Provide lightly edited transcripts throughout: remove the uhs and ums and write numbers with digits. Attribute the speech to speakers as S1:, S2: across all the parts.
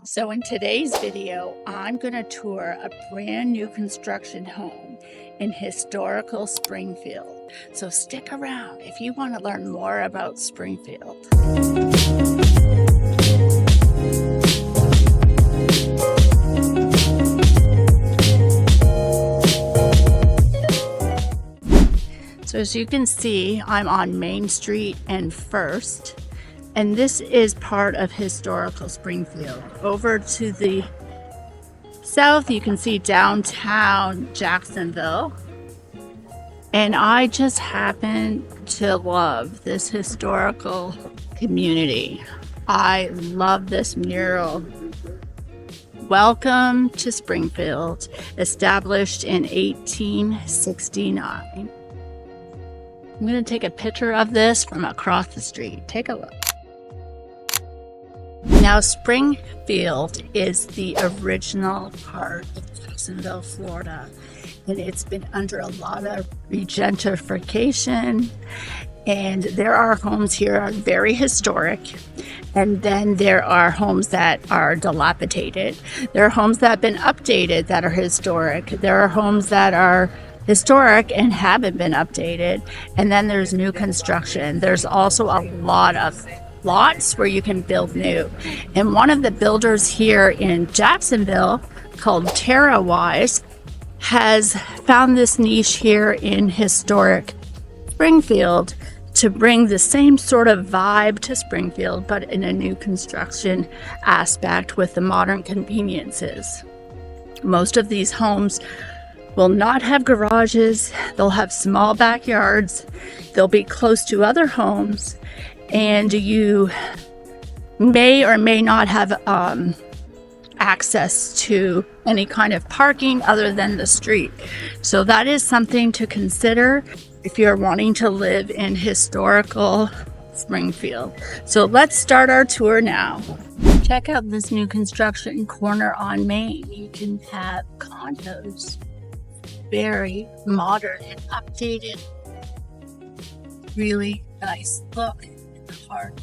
S1: So in today's video, I'm going to tour a brand new construction home in historical Springfield. So stick around if you want to learn more about Springfield. So as you can see, I'm on Main Street and First. And this is part of historical Springfield. Over to the south, you can see downtown Jacksonville. And I just happen to love this historical community. I love this mural. Welcome to Springfield, established in 1869. I'm going to take a picture of this from across the street. Take a look. Now, Springfield is the original part of Jacksonville, Florida, and it's been under a lot of regentrification, and there are homes here that are very historic, and then there are homes that are dilapidated. There are homes that have been updated that are historic. There are homes that are historic and haven't been updated, and then there's new construction. There's also a lot of lots where you can build new. And one of the builders here in Jacksonville, called TerraWise, has found this niche here in historic Springfield to bring the same sort of vibe to Springfield, but in a new construction aspect with the modern conveniences. Most of these homes will not have garages. They'll have small backyards. They'll be close to other homes, and you may or may not have access to any kind of parking other than the street. So that is something to consider if you're wanting to live in historical Springfield. So let's start our tour now. Check out this new construction corner on Main. You can have condos, very modern and updated. Really nice look. Park.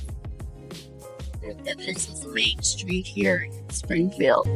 S1: This is Main Street here in Springfield.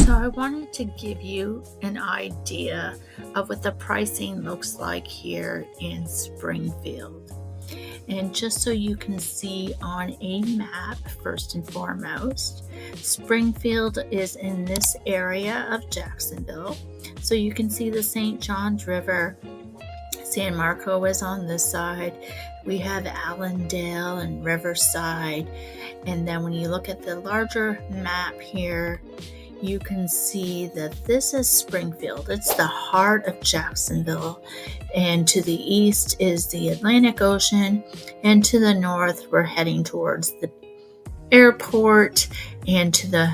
S1: So I wanted to give you an idea of what the pricing looks like here in Springfield. And just so you can see on a map, first and foremost, Springfield is in this area of Jacksonville. So you can see the St. Johns River. San Marco is on this side. We have Allendale and Riverside. And then when you look at the larger map here, you can see that this is Springfield. It's the heart of Jacksonville. And to the east is the Atlantic Ocean. And to the north, we're heading towards the airport and to the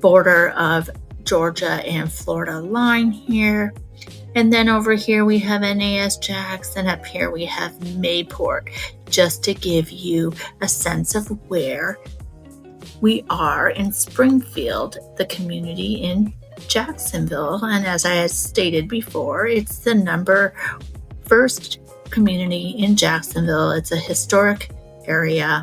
S1: border of Georgia and Florida line here. And then over here we have NAS Jackson. Up here we have Mayport, just to give you a sense of where we are in Springfield, the community in Jacksonville. And as I had stated before, it's the first community in Jacksonville. It's a historic area.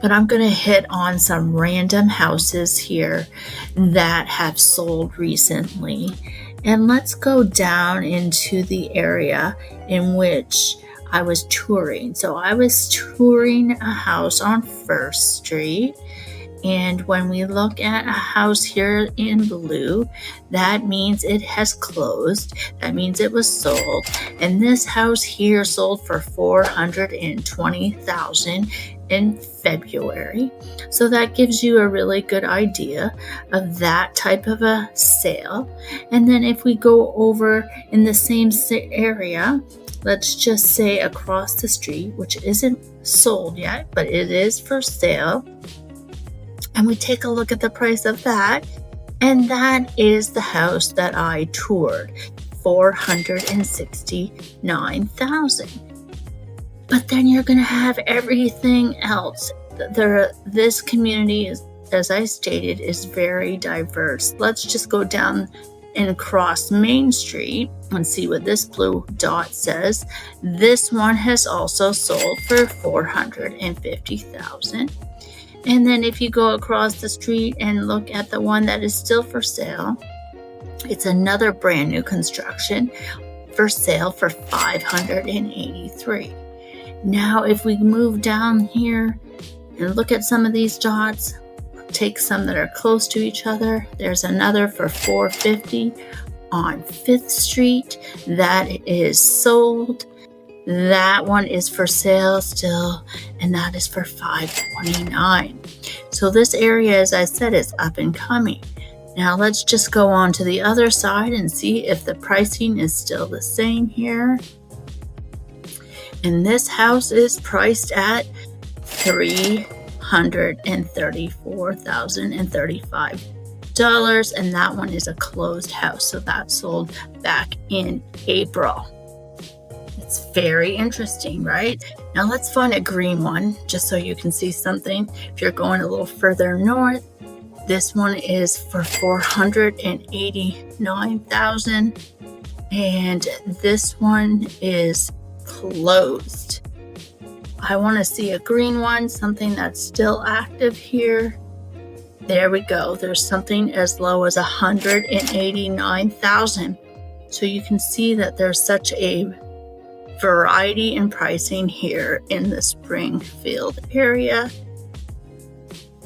S1: But I'm going to hit on some random houses here that have sold recently. And let's go down into the area in which I was touring. So I was touring a house on First Street. And when we look at a house here in blue, that means it has closed. That means it was sold. And this house here sold for $420,000 in February. So that gives you a really good idea of that type of a sale. And then if we go over in the same area, let's just say across the street, which isn't sold yet, but it is for sale. And we take a look at the price of that. And that is the house that I toured, $469,000. But then you're going to have everything else. This community is, as I stated, is very diverse. Let's just go down and cross Main Street and see what this blue dot says. This one has also sold for $450,000. And then if you go across the street and look at the one that is still for sale, it's another brand new construction for sale for $583,000. Now, if we move down here and look at some of these dots, take some that are close to each other. There's another for $450,000 on 5th Street that is sold. That one is for sale still, and that is for $529,000. So this area, as I said, is up and coming. Now let's just go on to the other side and see if the pricing is still the same here. And this house is priced at $334,035, and that one is a closed house. So that sold back in April. It's very interesting, right? Now let's find a green one just so you can see something. If you're going a little further north, this one is for $489,000, and this one is closed. I want to see a green one, something that's still active here. There we go. There's something as low as $189,000. So you can see that there's such a variety in pricing here in the Springfield area.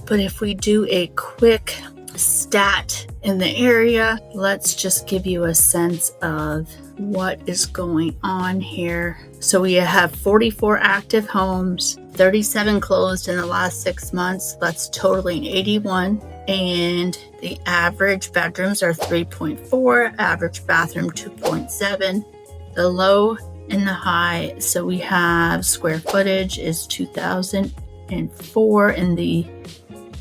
S1: But if we do a quick stat in the area, let's just give you a sense of what is going on here. So we have 44 active homes, 37 closed in the last 6 months. That's totaling 81. And the average bedrooms are 3.4, average bathroom 2.7. The low and the high, so we have square footage is 2,004, and the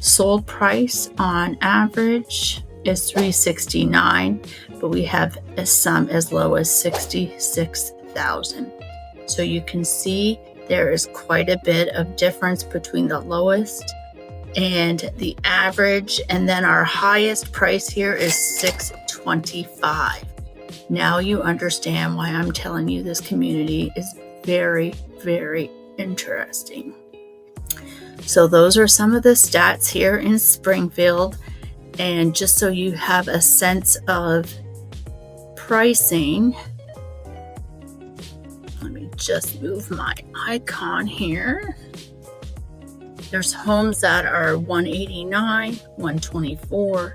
S1: sold price on average is $369, but we have some as low as $66,000. So you can see there is quite a bit of difference between the lowest and the average, and then our highest price here is $625. Now you understand why I'm telling you this community is very, very interesting. So those are some of the stats here in Springfield. And just so you have a sense of pricing, let me just move my icon here. There's homes that are $189, $124,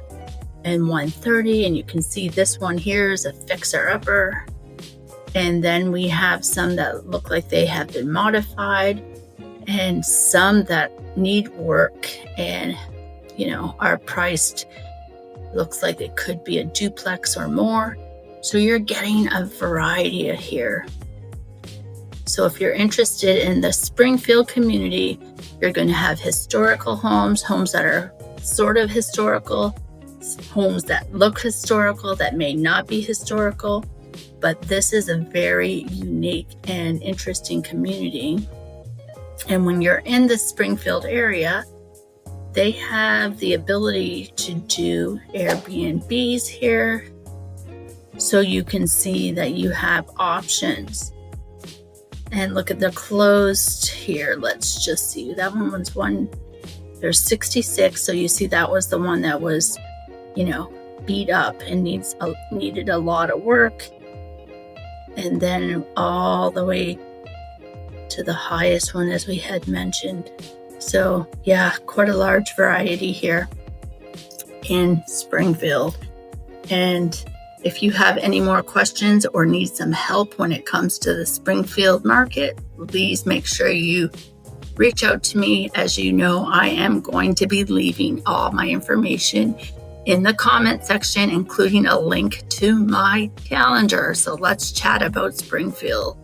S1: and $130, and you can see this one here is a fixer-upper. And then we have some that look like they have been modified, and some that need work and, you know, are priced, looks like it could be a duplex or more. So you're getting a variety here. So if you're interested in the Springfield community, you're going to have historical homes, homes that are sort of historical, homes that look historical that may not be historical. But this is a very unique and interesting community. And when you're in the Springfield area, they have the ability to do Airbnbs here. So you can see that you have options. And look at the closed here. Let's just see. That one was there's 66. So you see that was the one that was, you know, beat up and needed a lot of work. And then all the way to the highest one, as we had mentioned. So yeah, quite a large variety here in Springfield. And if you have any more questions or need some help when it comes to the Springfield market, please make sure you reach out to me. As you know, I am going to be leaving all my information in the comment section, including a link to my calendar. So let's chat about Springfield.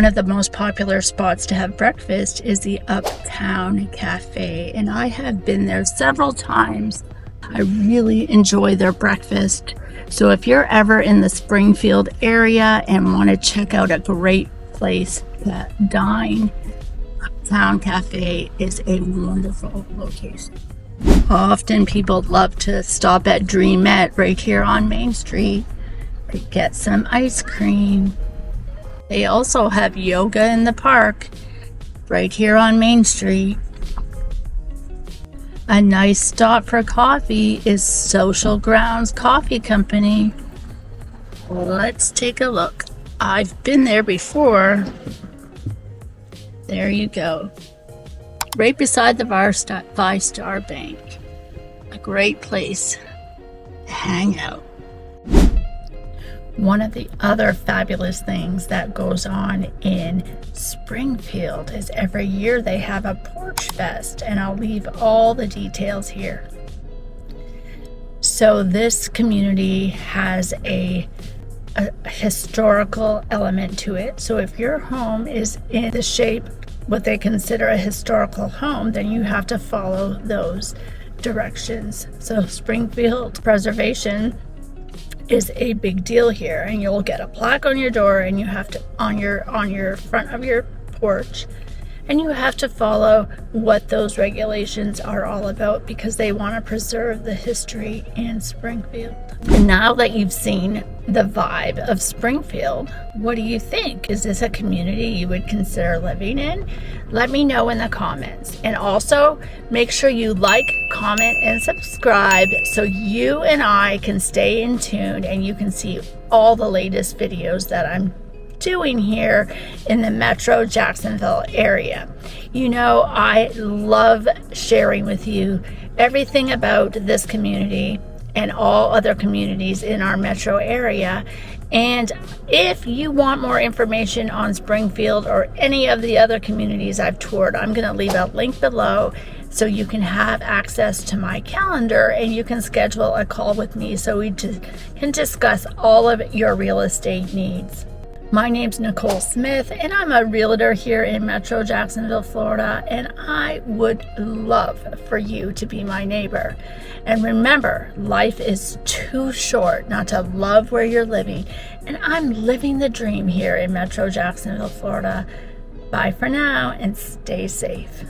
S1: One of the most popular spots to have breakfast is the Uptown Cafe, and I have been there several times. I really enjoy their breakfast. So if you're ever in the Springfield area and want to check out a great place to dine, Uptown Cafe is a wonderful location. Often people love to stop at Dreamette right here on Main Street to get some ice cream. They also have yoga in the park right here on Main Street. A nice stop for coffee is Social Grounds Coffee Company. Let's take a look. I've been there before. There you go. Right beside the Five-Star Bank. A great place to hang out. One of the other fabulous things that goes on in Springfield is every year they have a porch fest, and I'll leave all the details here. So this community has a historical element to it. So if your home is in the shape what they consider a historical home, then you have to follow those directions. So Springfield preservation is a big deal here, and you'll get a plaque on your door, and you have to on your front of your porch, and you have to follow what those regulations are all about, because they want to preserve the history in Springfield. And now that you've seen the vibe of Springfield, what do you think? Is this a community you would consider living in? Let me know in the comments. And also make sure you like, comment, and subscribe so you and I can stay in tune and you can see all the latest videos that I'm doing here in the Metro Jacksonville area. You know, I love sharing with you everything about this community and all other communities in our metro area. And if you want more information on Springfield or any of the other communities I've toured, I'm going to leave a link below so you can have access to my calendar and you can schedule a call with me so we can discuss all of your real estate needs. My name's Nicole Smith, and I'm a realtor here in Metro Jacksonville, Florida, and I would love for you to be my neighbor. And remember, life is too short not to love where you're living, and I'm living the dream here in Metro Jacksonville, Florida. Bye for now, and stay safe.